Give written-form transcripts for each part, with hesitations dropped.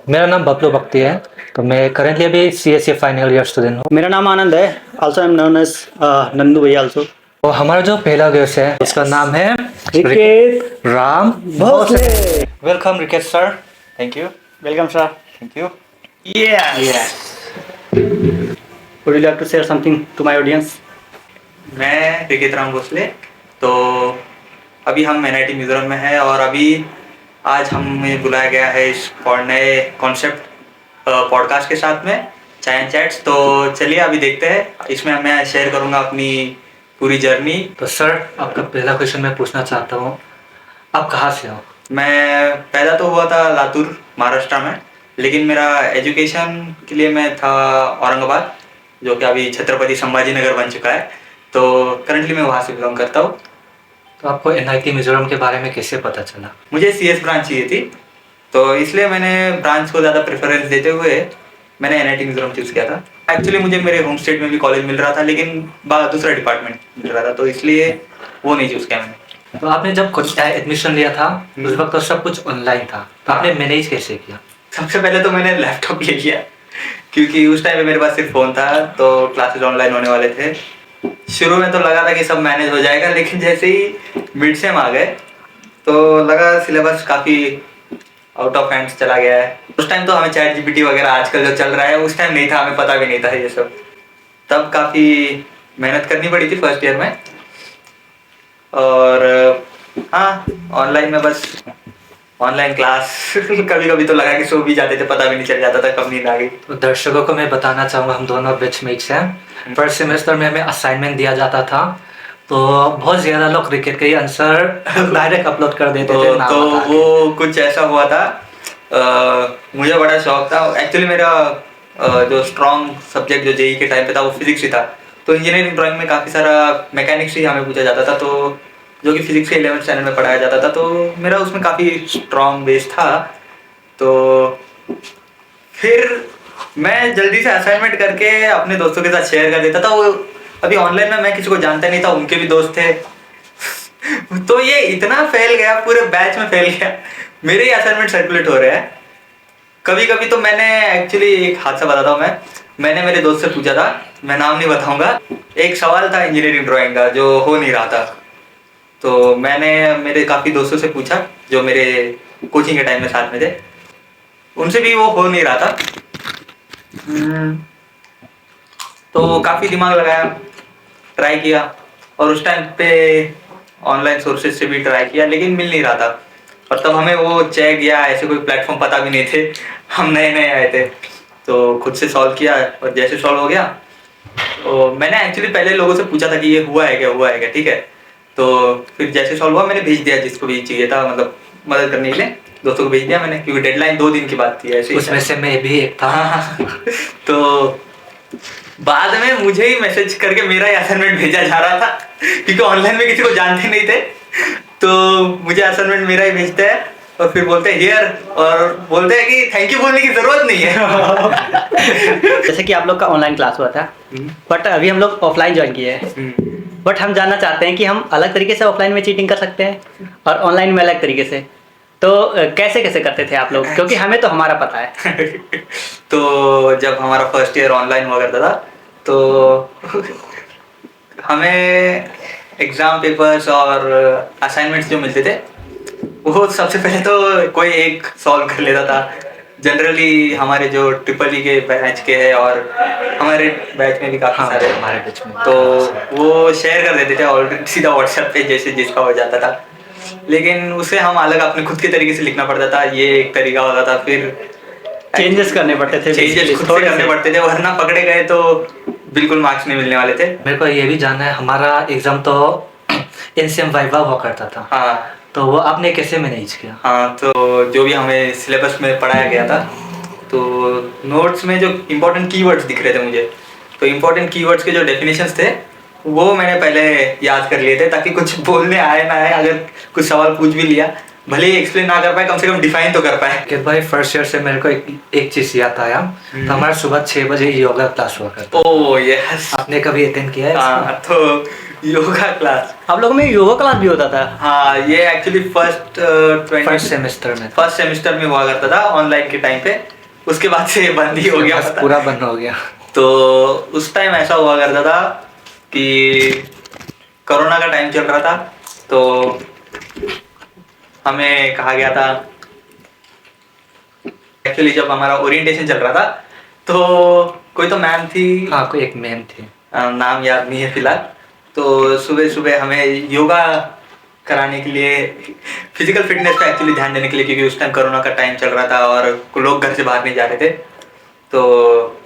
मेरा नाम बबलू बख्ती है। तो मैं करेंटली अभी CSE फाइनल ईयर स्टूडेंट हूँ। मेरा नाम आनंद है। Also I am known as Nandu भैया ऑल्सो। और हमारा जो पहला गेस्ट है उसका नाम है Riket Ram Bhosale. Welcome Riket sir. Thank you. Welcome sir. Thank you. Yes. Would you like to share something to my audience? मैं रिकेत राम भोसले। तो अभी हम NIT मिजोरम में हैं और अभी आज हमें बुलाया गया है इस नए कॉन्सेप्ट पॉडकास्ट के साथ में चाय एंड चैट्स। तो चलिए अभी देखते हैं, इसमें मैं शेयर करूंगा अपनी पूरी जर्नी। तो सर आपका पहला क्वेश्चन मैं पूछना चाहता हूँ, आप कहाँ से हो? मैं पैदा तो हुआ था लातूर महाराष्ट्र में, लेकिन मेरा एजुकेशन के लिए मैं था औरंगाबाद, जो कि अभी छत्रपति संभाजी नगर बन चुका है। तो करंटली मैं वहाँ से बिलोंग करता हूँ। तो आपको NIT मिजोरम के बारे में कैसे पता चला? मुझे CS ब्रांच चाहिए थी, तो इसलिए मैंने ब्रांच को ज़्यादा प्रेफरेंस देते हुए मैंने NIT मिजोरम चूज़ किया था। एक्चुअली मुझे मेरे होम स्टेट में भी कॉलेज मिल रहा था, लेकिन दूसरा डिपार्टमेंट मिल रहा था, तो इसलिए वो नहीं चूज़ किया मैंने। तो आपने जब एडमिशन लिया था उस वक्त तो सब कुछ ऑनलाइन था, तो आपने मैनेज कैसे किया? सबसे पहले तो मैंने लैपटॉप ले लिया, क्योंकि उस टाइम पे मेरे पास सिर्फ फ़ोन था, तो क्लासेस ऑनलाइन होने वाले थे। शुरू में तो लगा था कि सब मैनेज हो जाएगा, लेकिन जैसे ही मिड सेम आ गए तो लगा सिलेबस काफ़ी आउट ऑफ हैंड्स चला गया है। उस टाइम तो हमें चैट GPT वगैरह आजकल जो चल रहा है, उस टाइम नहीं था, हमें पता भी नहीं था ये सब। तब काफ़ी मेहनत करनी पड़ी थी फर्स्ट ईयर में। और हाँ, ऑनलाइन में बस ऑनलाइन क्लास कभी कभी तो लगा कि सो भी जाते थे, पता भी नहीं चल जाता था कब नींद आ गई। तो दर्शकों को मैं बताना चाहूँगा, हम दोनों बैचमेट्स हैं। फर्स्ट सेमेस्टर में हमें असाइनमेंट दिया जाता था, तो बहुत ज़्यादा लोग क्रिकेट के ही आंसर डायरेक्ट अपलोड कर देते थे नाम तो बता के। वो कुछ ऐसा हुआ था। मुझे बड़ा शौक था एक्चुअली। मेरा जो स्ट्रॉन्ग सब्जेक्ट जो JEE के टाइम पे था वो फिजिक्स ही था। तो इंजीनियरिंग ड्राइंग में काफ़ी सारा मैकेनिक्स ही हमें पूछा जाता था, तो जो कि फिजिक्स के 11th स्टैंडर्ड में पढ़ाया जाता था, तो मेरा उसमें काफ़ी स्ट्रॉन्ग बेस था। तो फिर मैं जल्दी से असाइनमेंट करके अपने दोस्तों के साथ शेयर कर देता था। वो अभी ऑनलाइन में मैं किसी को जानता नहीं था, उनके भी दोस्त थे तो ये इतना फैल गया, पूरे बैच में फैल गया, मेरे ही असाइनमेंट सर्कुलेट हो रहे हैं। कभी कभी तो मैंने एक्चुअली एक हादसा बताता हूँ। मैंने मेरे दोस्त से पूछा था, मैं नाम नहीं बताऊंगा, एक सवाल था इंजीनियरिंग ड्राइंग का जो हो नहीं रहा था। तो मैंने मेरे काफ़ी दोस्तों से पूछा जो मेरे कोचिंग के टाइम में साथ में थे, उनसे भी वो हो नहीं रहा था। तो काफ़ी दिमाग लगाया, ट्राई किया, और उस टाइम पे ऑनलाइन सोर्सेज से भी ट्राई किया, लेकिन मिल नहीं रहा था। और तब हमें वो चेक या ऐसे कोई प्लेटफॉर्म पता भी नहीं थे, हम नए नए आए थे। तो खुद से सॉल्व किया, और जैसे सॉल्व हो गया तो मैंने एक्चुअली पहले लोगों से पूछा था कि ये हुआ है क्या, ठीक है। तो फिर जैसे सॉल्व हुआ मैंने भेज दिया जिसको भी चाहिए था, मतलब मदद करने के लिए दोस्तों को भेज दिया मैंने, क्योंकि डेडलाइन 2 दिन की बात थी ऐसे। उसमें से मैं भी एक था। तो बाद में मुझे ही मैसेज करके मेरा ही असाइनमेंट भेजा जा रहा था, क्योंकि ऑनलाइन में किसी को जानते नहीं थे। तो मुझे असाइनमेंट मेरा ही भेजते हैं और फिर बोलते हैं हियर, और बोलते हैं कि थैंक यू बोलने की जरूरत नहीं है जैसे कि आप लोग का ऑनलाइन क्लास हुआ था, बट अभी हम लोग ऑफलाइन ज्वाइन किए हैं। बट हम जानना चाहते हैं कि हम अलग तरीके से ऑफलाइन में चीटिंग कर सकते हैं और ऑनलाइन में अलग तरीके से, तो कैसे कैसे करते थे आप लोग, क्योंकि हमें तो हमारा पता है। तो जब हमारा फर्स्ट ईयर ऑनलाइन हुआ करता था, तो हमें एग्जाम पेपर्स और असाइनमेंट्स जो मिलते थे, वो सबसे पहले तो कोई एक सॉल्व कर लेता था। जनरली हमारे जो EEE के बैच के हैं, और हमारे बैच में भी काफ़ी हाँ, सारे हमारे बैच में तो वो शेयर कर देते थे ऑलरेडी सीधा व्हाट्सएप पे, जैसे जिसका हो जाता था। लेकिन उसे हम अलग अपने खुद के तरीके से लिखना पड़ता था, ये एक तरीका होता था। फिर चेंजेस करने पड़ते थे, चेंजेस खुद से करने पड़ते थे, वरना पकड़े गए तो बिल्कुल मार्क्स नहीं मिलने वाले थे। मेरे को ये भी जानना है, हमारा एग्जाम तो NCM वाइवा हुआ करता था, हाँ तो वो आपने कैसे मैनेज किया? हाँ, तो जो भी हमें सिलेबस में पढ़ाया गया था, तो नोट्स में जो इम्पोर्टेंट कीवर्ड्स दिख रहे थे मुझे, तो इम्पोर्टेंट कीवर्ड्स के जो डेफिनेशंस थे वो मैंने पहले याद कर लिए थे, ताकि कुछ बोलने आए ना आए, अगर कुछ सवाल पूछ भी लिया, भले ही एक्सप्लेन ना कर पाए, कम से कम डिफाइन तो कर पाए। कि भाई फर्स्ट ईयर से मेरे को एक चीज़ याद आया, तो हमारा सुबह 6 बजे योगा क्लास हुआ करता। ओह यस, आपने कभी अटेंड किया है? हाँ, तो योगा क्लास, आप लोगों में योगा क्लास भी होता था? हाँ, ये एक्चुअली फर्स्ट फर्स्ट सेमेस्टर में में हुआ करता था ऑनलाइन के टाइम पे। उसके बाद से बंद ही हो गया बस पता। पूरा बंद हो गया। तो उस टाइम ऐसा हुआ करता था कि कोरोना का टाइम चल रहा था, तो हमें कहा गया था, एक्चुअली जब हमारा ओरिएंटेशन चल रहा था तो कोई तो मैम थी, हाँ कोई एक मैम थी, नाम याद नहीं है फिलहाल। तो सुबह सुबह हमें योगा कराने के लिए, फिजिकल फिटनेस पे एक्चुअली ध्यान देने के लिए, क्योंकि उस टाइम कोरोना का टाइम चल रहा था और लोग घर से बाहर नहीं जा रहे थे, तो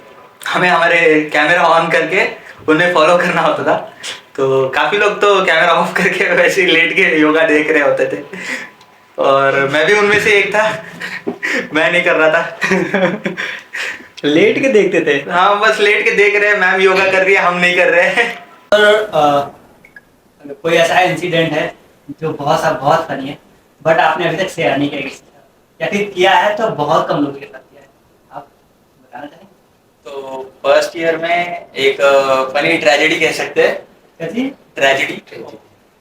हमें हमारे कैमरा ऑन करके उन्हें फॉलो करना होता था। तो काफी लोग तो कैमरा ऑफ करके वैसे ही लेट के योगा देख रहे होते थे, और मैं भी उनमें से एक था। मैं नहीं कर रहा था। लेट के देखते थे। हाँ, बस लेट के देख रहे हैं, मैम योगा कर रही है, हम नहीं कर रहे हैं। कोई ऐसा इंसिडेंट है जो बहुत फनी है बट आपने अभी तक शेयर नहीं किया किसी के साथ, या फिर किया है तो बहुत कम लोगों के साथ किया है, आप बताना चाहेंगे? तो फर्स्ट ईयर में एक फनी ट्रेजेडी कह सकते हैं, कैसी? ट्रेजेडी।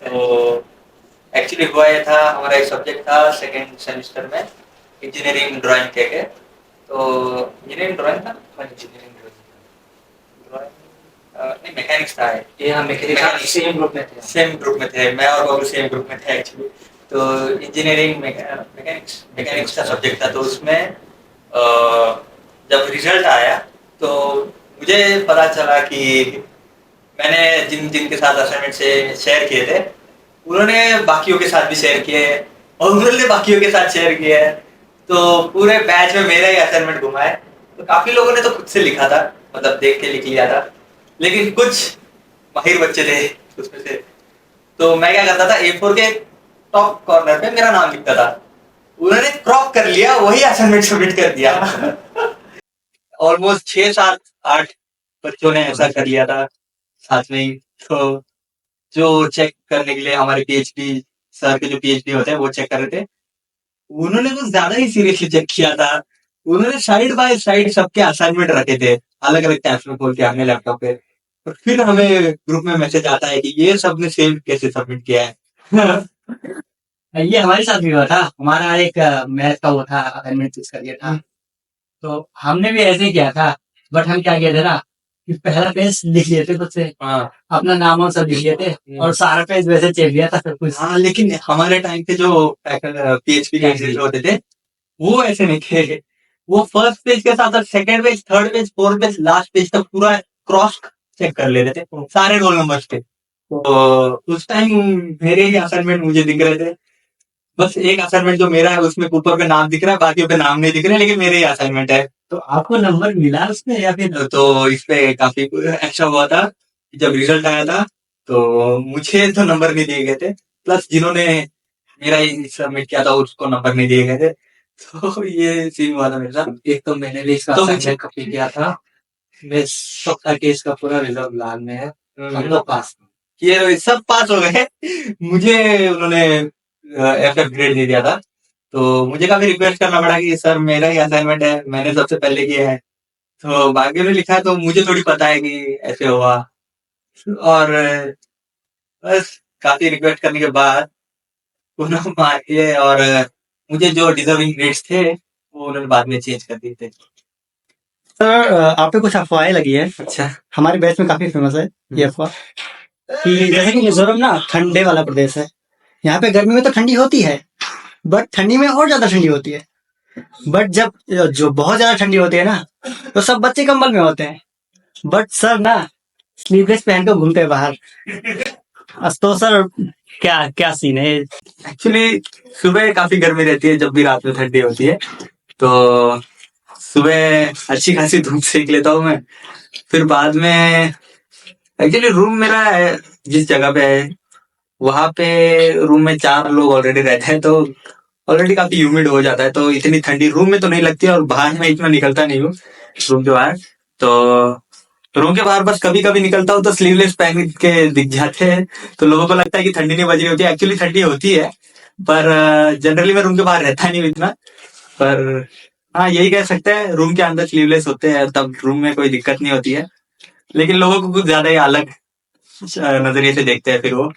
तो एक्चुअली हुआ ये था, हमारा एक सब्जेक्ट था सेकेंड सेमेस्टर में, इंजीनियरिंग ड्राइंग कह के। तो इंजीनियरिंग ड्राइंग था, इंजीनियरिंग ड्राइंग नहीं, मैकेनिक्स था। ये हम मैकेनिक्स सेम ग्रुप में थे। सेम ग्रुप में थे, मैं और बाबू सेम ग्रुप में थे एक्चुअली। तो इंजीनियरिंग मैकेनिक्स का सब्जेक्ट था, तो उसमें जब रिजल्ट आया तो मुझे पता चला कि मैंने जिन जिन के साथ असाइनमेंट से शेयर किए थे, उन्होंने बाकियों के साथ भी शेयर किए और उन्होंने बाकियों के साथ शेयर किया है। तो पूरे बैच में मेरा ही असाइनमेंट घुमा है। तो काफी लोगों ने तो खुद से लिखा था, मतलब देख के लिख लिया था, लेकिन कुछ माहिर बच्चे थे उसमें से। तो मैं क्या करता था, A4 के टॉप कॉर्नर पे मेरा नाम लिखता था, उन्होंने क्रॉप कर लिया, वही असाइनमेंट सबमिट कर दिया। ऑलमोस्ट 6 7 8 बच्चों ने ऐसा कर लिया था साथ में ही। तो जो चेक करने के लिए हमारे PhD सर के जो PhD होते हैं वो चेक कर रहे थे, उन्होंने तो ज्यादा ही सीरियसली चेक किया था। उन्होंने साइड बाय साइड सबके असाइनमेंट रखे थे अलग अलग टैब्स में खोल के अपने लैपटॉप पे, और फिर हमें ग्रुप में मैसेज आता है कि ये सबने सेम कैसे सबमिट किया है। ये हमारे साथ भी हुआ था। हमारा एक मैथ का वो था, असाइनमेंट चूज कर दिया था, तो हमने भी ऐसे ही किया था। बट हम क्या किए थे ना कि पहला पेज लिख लिए थे खुद से, अपना नाम और सब लिख लिए थे और सारा पेज वैसे चेक लिया था सब कुछ। हाँ, लेकिन हमारे टाइम पे जो PHP के एग्जिट होते थे वो ऐसे नहीं थे। वो फर्स्ट पेज के साथ second page, third page, fourth page, last page तक पूरा क्रॉस चेक कर लेते थे सारे रोल नंबर्स पे। तो उस टाइम मेरे ही असाइनमेंट मुझे दिख रहे थे। बस एक असाइनमेंट जो मेरा है उसमें ऊपर पे नाम दिख रहा है, बाकियों पे नाम नहीं दिख रहे, लेकिन मेरे ही असाइनमेंट है। तो आपको नंबर मिला उसमें या फिर? तो इस पे काफी अच्छा हुआ था। जब रिजल्ट आया था तो मुझे तो नंबर नहीं दिए गए थे, प्लस जिन्होंने मेरा ही सबमिट किया था उसको नंबर नहीं दिए गए थे। तो ये सीन हुआ था मेरे साथ। एक तो मैंने भी इसका तो असाइनमेंट कॉपी किया था, मैं सबका केस का पूरा रिजल्ट लाल में है, हम लोग पास। ये सब पास हो गए, मुझे उन्होंने FF ग्रेड दे दिया था। तो मुझे काफी रिक्वेस्ट करना पड़ा कि सर मेरा ही असाइनमेंट है, मैंने सबसे पहले किया है। तो बाकियों ने लिखा है तो मुझे थोड़ी पता है कि ऐसे हुआ। और बस काफी रिक्वेस्ट करने के बाद उन्होंने मार किए, और मुझे जो डिजर्विंग ग्रेड्स थे वो उन्होंने बाद में चेंज कर दिए थे। सर आप पे कुछ अफवाहें लगी है। अच्छा। हमारे बैच में काफी फेमस है ये अफवाह कि जैसे कि मिजोरम ना ठंडे वाला प्रदेश है, यहाँ पे गर्मी में तो ठंडी होती है बट ठंडी में और ज्यादा ठंडी होती है। बट जब जो बहुत ज्यादा ठंडी होती है ना तो सब बच्चे कंबल में होते हैं, बट सर ना स्लीवलेस पहन कर घूमते हैं बाहर। तो सर क्या क्या सीन है? एक्चुअली सुबह काफी गर्मी रहती है जब भी रात में ठंडी होती है, तो सुबह अच्छी खासी धूप सेक लेता हूँ मैं। फिर बाद में एक्चुअली रूम मेरा है जिस जगह पे है वहां पे रूम में 4 लोग ऑलरेडी रहते हैं, तो ऑलरेडी काफी ह्यूमिड हो जाता है। तो इतनी ठंडी रूम में तो नहीं लगती है, और बाहर में इतना निकलता नहीं हूँ रूम के बाहर। तो रूम के बाहर बस कभी कभी निकलता हूँ तो स्लीवलेस पहन के दिख जाते हैं, तो लोगों को लगता है कि ठंडी नहीं बज रही होती है। एक्चुअली ठंडी होती है, पर जनरली मैं रूम के बाहर रहता नहीं इतना। पर हाँ, यही कह सकते हैं, रूम के अंदर स्लीवलेस होते हैं तब रूम में कोई दिक्कत नहीं होती है, लेकिन लोगों को कुछ ज्यादा ही अलग नजरिए से देखते हैं फिर वो।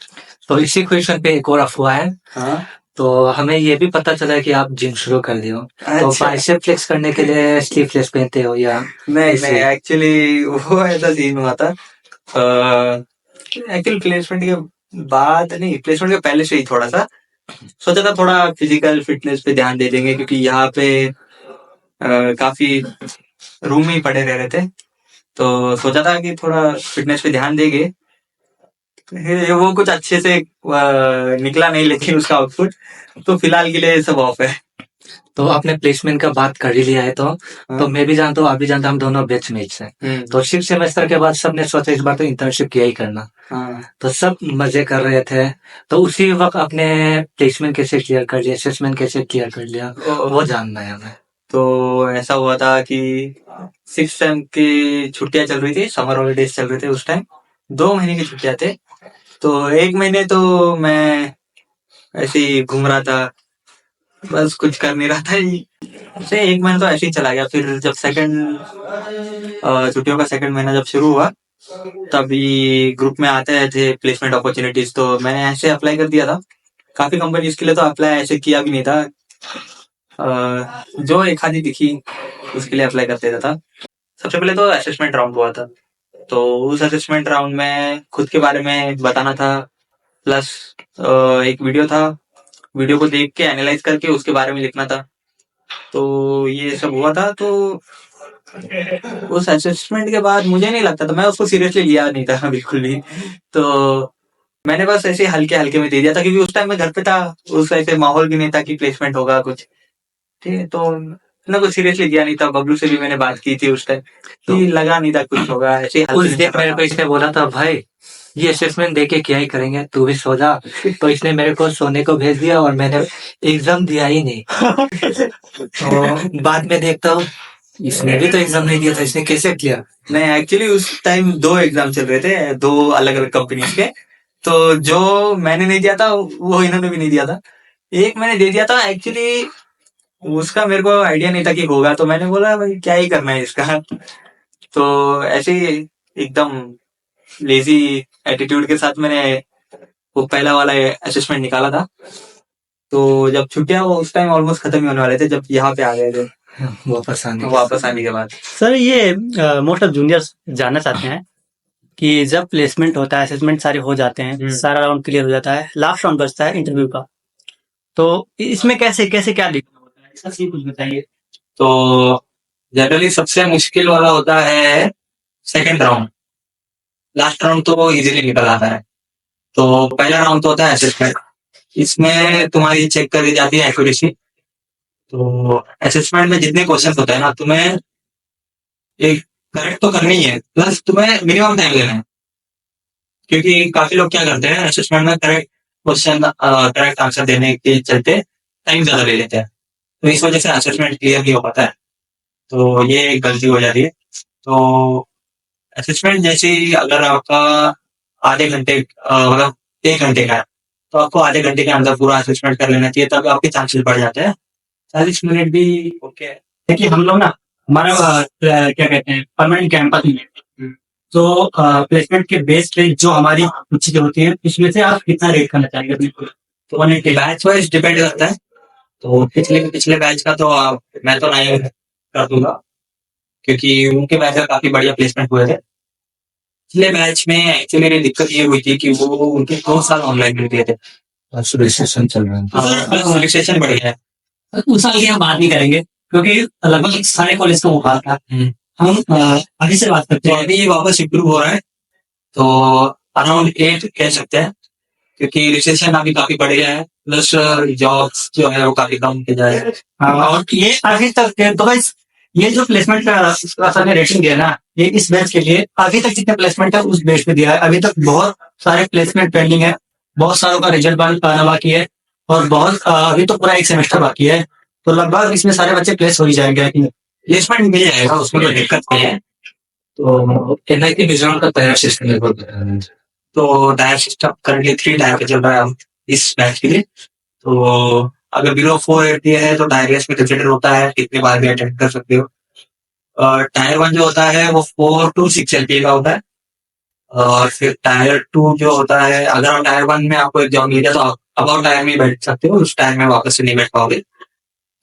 तो इसी क्वेश्चन पे एक और अफवाह है। हाँ, तो हमें ये भी पता चला है कि आप जिम शुरू कर दिए हो, तो अच्छा। बाइसेप फ्लेक्स करने के लिए स्लीवलेस पहनते हो या नहीं ऐसे? नहीं, एक्चुअली वो ऐसा सीन हुआ था। एक्चुअली प्लेसमेंट के बाद नहीं, प्लेसमेंट के पहले से ही थोड़ा सा सोचा था, थोड़ा फिजिकल फिटनेस पे ध्यान दे देंगे, क्योंकि यहाँ पे काफी रूम में ही पड़े रह रहे थे, तो सोचा था कि थोड़ा फिटनेस पे ध्यान देंगे। वो कुछ अच्छे से निकला नहीं, लेकिन उसका आउटपुट तो फिलहाल के लिए सब ऑफ है। तो आपने प्लेसमेंट का बात कर ही लिया है, तो हाँ। मैं भी जानता हूँ, आप भी जानता, हम दोनों बैचमेट्स हैं। तो 6 सेमेस्टर के बाद सबने सोचा इस बार तो इंटर्नशिप किया ही करना, हाँ। तो सब मजे कर रहे थे। तो उसी वक्त आपने प्लेसमेंट कैसे क्लियर कर लिया, असेसमेंट कैसे क्लियर कर लिया, वो जानना है हमें। तो ऐसा हुआ था कि 6 टाइम की छुट्टियां चल रही थी, समर हॉलीडेज चल रहे थे उस टाइम, 2 महीने की छुट्टियां थे। तो 1 महीने तो मैं ऐसे ही घूम रहा था, बस कुछ कर नहीं रहा था। ऐसे 1 महीना तो ऐसे ही चला गया। फिर जब छुट्टियों का सेकंड महीना जब शुरू हुआ, तभी ग्रुप में आते रहे थे प्लेसमेंट अपॉर्चुनिटीज, तो मैंने ऐसे अप्लाई कर दिया था। काफी कंपनीज के लिए तो अप्लाई ऐसे किया भी नहीं था, जो एक आधी दिखी उसके लिए अप्लाई कर देता था। सबसे पहले तो असेसमेंट राउंड हुआ था, तो उस असेसमेंट राउंड में खुद के बारे में बताना था, प्लस एक वीडियो था, वीडियो को देख के एनालाइज करके उसके बारे में लिखना था। तो ये सब हुआ था। तो उस असेसमेंट के बाद मुझे नहीं लगता था, मैं उसको सीरियसली लिया नहीं था बिल्कुल भी। तो मैंने बस ऐसे हल्के हल्के में दे दिया था, क्योंकि उस टाइम मैं घर पे था, उस ऐसे माहौल भी नहीं था कि प्लेसमेंट होगा कुछ। ठीक है, तो ना कुछ सीरियसली लिया नहीं था। बबलू से भी मैंने बात की थी उस टाइम, तो लगा नहीं था कुछ होगा, ऐसे ही उस हल्के दिन मेरे को इसने बोला था, भाई ये असेसमेंट देके क्या ही करेंगे, तू भी सो जा। तो इसने मेरे को सोने को भेज दिया और मैंने एग्जाम दिया ही नहीं। तो बाद में देखता हूँ इसने भी तो एग्जाम नहीं दिया था, इसने कैसे किया? नहीं, एक्चुअली उस टाइम 2 एग्जाम चल रहे थे, 2 अलग अलग कंपनीज के। तो जो मैंने नहीं दिया था वो इन्होंने भी नहीं दिया था। एक मैंने दे दिया था, एक्चुअली उसका मेरे को आइडिया नहीं था कि होगा, तो मैंने बोला भाई क्या ही करना है इसका। तो ऐसे ही एकदम लेजी एटीट्यूड के साथ मैंने वो पहला वाला असेसमेंट निकाला था। तो जब छुट्टियां वो उस टाइम ऑलमोस्ट खत्म ही होने वाले थे, जब यहाँ पे आ गए थे वापस आने के बाद। सर ये मोस्ट ऑफ जूनियर्स जानना चाहते हैं कि जब प्लेसमेंट होता है, असेसमेंट सारे हो जाते हैं, सारा राउंड क्लियर हो जाता है, लास्ट राउंड बचता है इंटरव्यू का, तो इसमें कैसे कैसे क्या लिखना होता है, इसका सीन कुछ बताइए। तो जनरली सबसे मुश्किल वाला होता है सेकंड राउंड। लास्ट राउंड तो इजीली निकल आता है। तो पहला राउंड तो होता है असेसमेंट, इसमें तुम्हारी चेक करी जाती है एक्यूरेसी। तो असेसमेंट में जितने क्वेश्चन होते हैं ना, तुम्हें एक करेक्ट तो करनी है, प्लस तुम्हें मिनिमम टाइम लेना है। क्योंकि काफी लोग क्या करते हैं, असेसमेंट में करेक्ट क्वेश्चन करेक्ट आंसर देने के चलते टाइम ज्यादा ले लेते हैं, तो इस वजह से असेसमेंट क्लियर नहीं हो पाता है। तो ये एक गलती हो जाती है। तो असेसमेंट जैसे ही अगर आपका आधे घंटे मतलब 1 घंटे का है, तो आपको आधे घंटे के अंदर पूरा असेसमेंट कर लेना चाहिए, तब आपके चांसेस बढ़ जाते हैं। 40 मिनट भी ओके है। देखिए हम लोग ना, हमारा क्या कहते हैं, परमानेंट कैंपस में है। तो प्लेसमेंट के बेस पे जो हमारी कुछ चीजें होती है, इसमें से आप कितना रेट करना चाहेंगे अपने को? तो बैच वाइज डिपेंड करता है। तो पिछले बैच का तो मैं तो नहीं कर दूंगा, क्योंकि उनके बैच का काफी बढ़िया प्लेसमेंट हुए थे। पिछले बैच में एक्चुअली मेरी दिक्कत ये हुई थी कि वो उनके 2 साल ऑनलाइन में दिए थे। रजिस्ट्रेशन चल रहा है। रजिस्ट्रेशन बढ़िया है। उस साल की हम बात नहीं करेंगे, क्योंकि लगभग सारे कॉलेज का वो हाल था। हम अभी से बात करते तो हैं। अभी वापस इम्प्रूव हो रहा है, तो अराउंड 8 कह सकते हैं, क्योंकि रिसेशन अभी काफी बढ़ गया है, प्लस जॉब्स जो है वो काफी कम के जा रहे हैं। और ये अभी तक तो गाइस, ये जो प्लेसमेंट का सर ने रेटिंग दिया ना, ये इस बैच के लिए अभी तक जितने प्लेसमेंट है उस बैच पे दिया है। अभी तक बहुत सारे प्लेसमेंट पेंडिंग है, बहुत सारों का रिजल्ट आना बाकी है, और बहुत अभी तो पूरा 1 सेमेस्टर बाकी है। तो लगभग इसमें सारे बच्चे प्लेस हो ही जाएंगे। प्लेसमेंट मिल जाएगा, उसमें कोई दिक्कत नहीं है। तो NIT मिजोरम का टायर सिस्टम है, तो टायर सिस्टम करंटली 3 टायर पे चल रहा है इस बैच के लिए। तो अगर बिलो 480 है तो टायर में कंसिडर होता है, कितने बार भी अटेंड कर सकते हो। टायर 1 जो होता है वो 4 to 6 LPA का होता है, और फिर टायर 2 जो होता है, अगर आप टायर 1 में आपको एग्जाम मिल गया तो आप अबाउट टायर में ही बैठ सकते हो, उस टायर में वापस से नहीं बैठ पाओगे।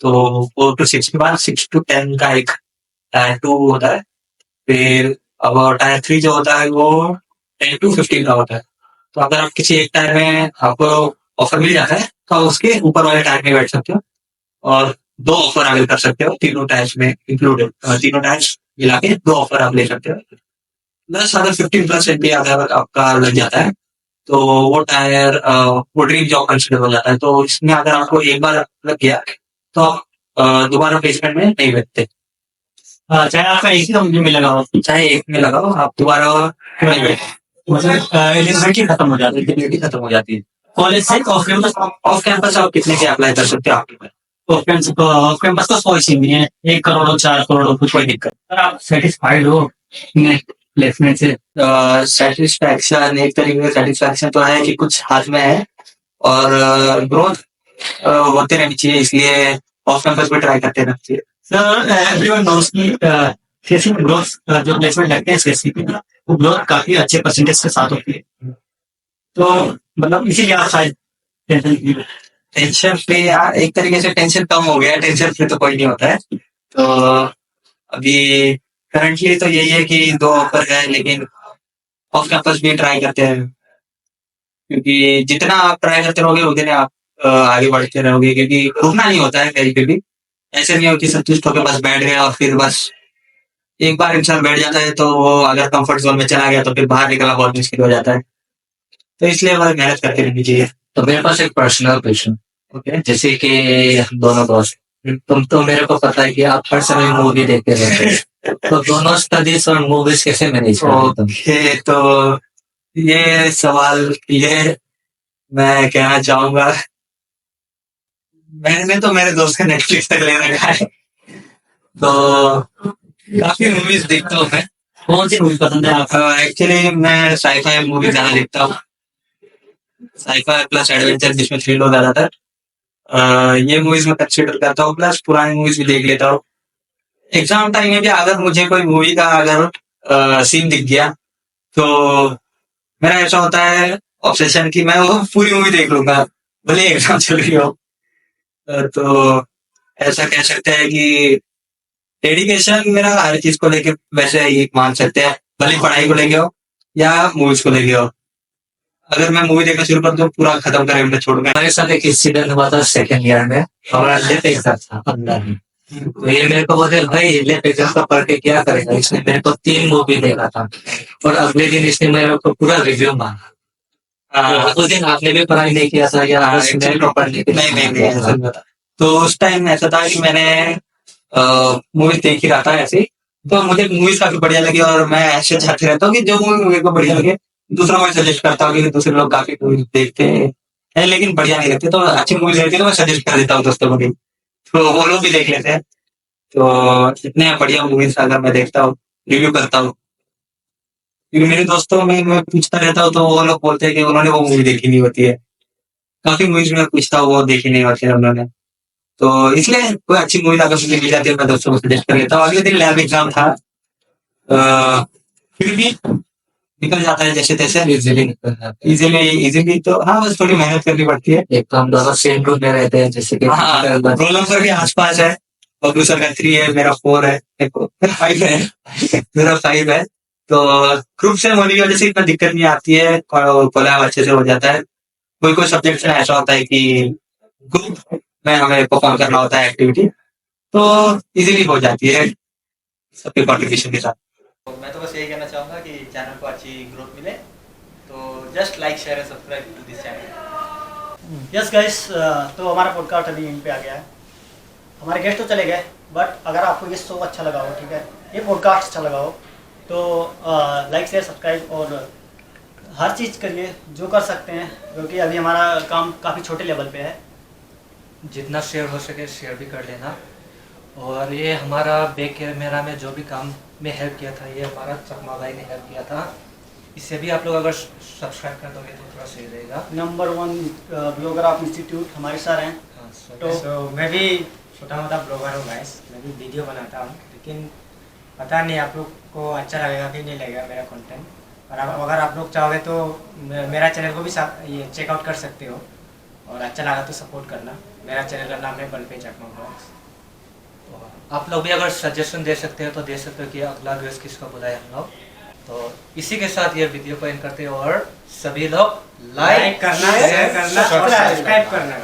तो 4 to 6 के बाद 6 to 10 का एक टायर 2 होता है। फिर अब टायर 3 जो होता है वो 10 to 15 का होता है। तो अगर आप किसी एक टायर में आपको ऑफर मिल जाता है तो आप उसके ऊपर वाले टायर में बैठ सकते हो और 2 ऑफर अवेल कर सकते हो, तीनों टायर्स में इंक्लूडेड, तीनों टायर्स मिला के 2 ऑफर आप ले सकते हो। प्लस अगर 15% भी अगर आपका लग जाता है तो वो टायर वो ड्रीम जॉब कंसिडर हो जाता है। तो इसमें अगर आपको एक बार लग गया तो आप दोबारा प्लेसमेंट में नहीं बैठते। चाहे आपका एक ही कंपनी में लगा हो, चाहे एक में लगाओ, आप दोबारा नहीं बैठते। मतलब एलिजिबिलिटी खत्म हो जाती है, एलिजिबिलिटी खत्म हो जाती है। कॉलेज से ऑफ कैंपस आप कितने के अप्लाई कर सकते हो आपके पास? ऑफ कैंपस तो कोई सी नहीं है, 1 करोड़ हो 4 करोड़ हो, कुछ कोई दिक्कत। अगर आप सेटिस्फाइड हो प्लेसमेंट से, सेटिस्फैक्शन एक तरीके से सेटिस्फैक्शन तो है कि कुछ हाथ में है और ग्रोथ होते रहनी चाहिए, इसलिए ऑफ कैंपस पे ट्राई करते रहना चाहिए। सर एवरीवन नोस की सीएससी में ग्रोथ जो प्लेसमेंट लगते हैं सीएससी में, वो ग्रोथ काफी अच्छे परसेंटेज के साथ होती है। तो मतलब इसीलिए आप शायद टेंशन टेंशन फ्री यार, एक तरीके से टेंशन कम हो गया है, टेंशन फ्री तो कोई नहीं होता है। तो अभी करंटली तो यही है कि 2 ऑफर है, लेकिन ऑफ कैंपस भी ट्राई करते हैं, क्योंकि जितना आप ट्राई करते रहोगे उतने आप आगे बढ़ते रहोगे, क्योंकि रुकना नहीं होता है कहीं पे भी। ऐसे नहीं हो कि संतुष्ट होकर बस बैठ गया और फिर बस एक बार इंसान बैठ जाता है तो वो अगर कंफर्ट जोन में चला गया तो फिर बाहर निकलना बहुत मुश्किल हो जाता है। तो इसलिए हमें मेहनत करते रहनी चाहिए। तो मेरे पास एक पर्सनल क्वेश्चन, ओके, जैसे कि हम दोनों दोस्त, तुम तो मेरे को पता है कि आप हर समय मूवी देखते रहते हो, तो दोनों स्टडीज और मूवीज कैसे मैनेज करते हो? ओके, तो ये सवाल ये मैं कहना चाहूंगा, मैंने तो मेरे दोस्त का नेटफ्लिक्स तक ले रखा है, तो काफी मूवीज देखता हूँ मैं। कौन सी मूवी पसंद है आपको? एक्चुअली मैं साईफाई मूवी ज्यादा देखता हूँ, साईफाई प्लस एडवेंचर, जिसमें थ्रिल हो ज्यादातर। ये मूवीज में कंसिडर करता हूँ, प्लस पुरानी मूवीज भी देख लेता हूँ। एग्जाम टाइम में भी अगर मुझे कोई मूवी का अगर सीन दिख गया तो मेरा ऐसा होता है ऑब्सेशन कि मैं वो पूरी मूवी देख लूंगा, भले एग्जाम चल रही हो। तो ऐसा कह सकते हैं कि डेडिकेशन मेरा हर चीज को लेके वैसे ही मान सकते हैं, भले पढ़ाई को लेके हो या मूवीज को लेके हो। अगर मैं मूवी देखना शुरू कर दूं पूरा खत्म करे मैं छोड़ूंगा। हमारे साथ एक इंसिडेंट हुआ था सेकंड ईयर में, हमारा लेप एग्जाम था 15 में। तो ये मेरे को बोले भाई लेप एग्जाम का पढ़ के क्या करेगा, इसने मेरे को 3 मूवी देखा था और अगले दिन इसने मेरे को पूरा रिव्यू मांगा। उस दिन आपने भी पढ़ाई नहीं किया था या मेरे को पढ़ने के लिए? नहीं ऐसा नहीं था। तो उस टाइम ऐसा था कि मैंने मूवी देख ही रहा था ऐसे ही, तो मुझे मूवीज काफी बढ़िया लगी और मैं ऐसे चाहते रहता हूँ कि जो मूवी मुझे को बढ़िया लगे दूसरों को सजेस्ट करता हूँ, क्योंकि दूसरे लोग काफी मूवीज देखते हैं लेकिन बढ़िया नहीं लगते, तो अच्छी मूवीज रहती है तो मैं सजेस्ट कर देता हूँ दोस्तों को भी, तो वो लोग भी देख लेते हैं। तो इतने बढ़िया मूवीज अगर मैं देखता हूँ रिव्यू करता हूँ, क्योंकि मेरे दोस्तों में मैं पूछता रहता हूँ तो वो लोग बोलते हैं कि उन्होंने वो मूवी देखी नहीं होती है। काफी मूवीज में पूछता हूँ वो देखी नहीं होती है उन्होंने, तो इसलिए कोई अच्छी मूवी अगर मुझे मिल जाती है मैं दोस्तों को सजेस्ट कर लेता हूँ। अगले दिन लैब एग्जाम था, फिर भी निकल जाता है जैसे तैसे, इजीली तो हाँ, बस थोड़ी मेहनत करनी पड़ती है। एक तो हम दोनों सेम रूम में रहते हैं, जैसे कि रोल नंबर भी आसपास है और दूसरा का 3 है, मेरा 4 है, 5 है, मेरा 5 है। तो ग्रुप से होने की वजह से इतना दिक्कत नहीं आती है, कोलैब अच्छे से हो जाता है। कोई कोई सब्जेक्ट में ऐसा होता है कि ग्रुप में हमें परफॉर्म करना होता है एक्टिविटी, तो इजीली हो जाती है सबके कॉन्ट्रीब्यूशन के साथ। तो मैं तो बस यही कहना चाहूँगा कि चैनल को अच्छी ग्रोथ मिले, तो just like share and subscribe to this channel. Yes guys, तो हमारा पॉडकास्ट अभी यहीं पे आ गया है। हमारे गेस्ट तो चले गए, बट अगर आपको ये शो अच्छा लगा हो, ठीक है, ये पॉडकास्ट अच्छा लगा हो, तो लाइक शेयर सब्सक्राइब और हर चीज़ करिए जो कर सकते हैं, क्योंकि अभी हमारा काम काफ़ी छोटे लेवल पे है। जितना शेयर हो सके शेयर भी कर लेना। और ये हमारा बैक कैमरा में जो भी काम में हेल्प किया था, ये हमारा चकमा भाई ने हेल्प किया था। इससे भी आप लोग अगर सब्सक्राइब कर दोगे तो थोड़ा सही रहेगा। नंबर 1 ब्लॉगर ऑफ इंस्टीट्यूट हमारे सर हैं। तो मैं भी छोटा मोटा ब्लॉगर हूँ गाइस, मैं भी वीडियो बनाता हूँ, लेकिन पता नहीं आप लोग को अच्छा लगेगा कि नहीं लगेगा मेरा कंटेंट। और अगर आप लोग चाहोगे तो मेरा चैनल को भी ये चेकआउट कर सकते हो, और अच्छा लगा तो सपोर्ट करना। मेरा चैनल का नाम है बलपे चकमा ब्लॉग्स। आप लोग भी अगर सजेशन दे सकते हो तो दे सकते हो कि अगला गेस्ट किसको बुलाए हम लोग। तो इसी के साथ ये वीडियो को एंड करते हैं, और सभी लोग लाइक करना, शेयर करना और सब्सक्राइब करना।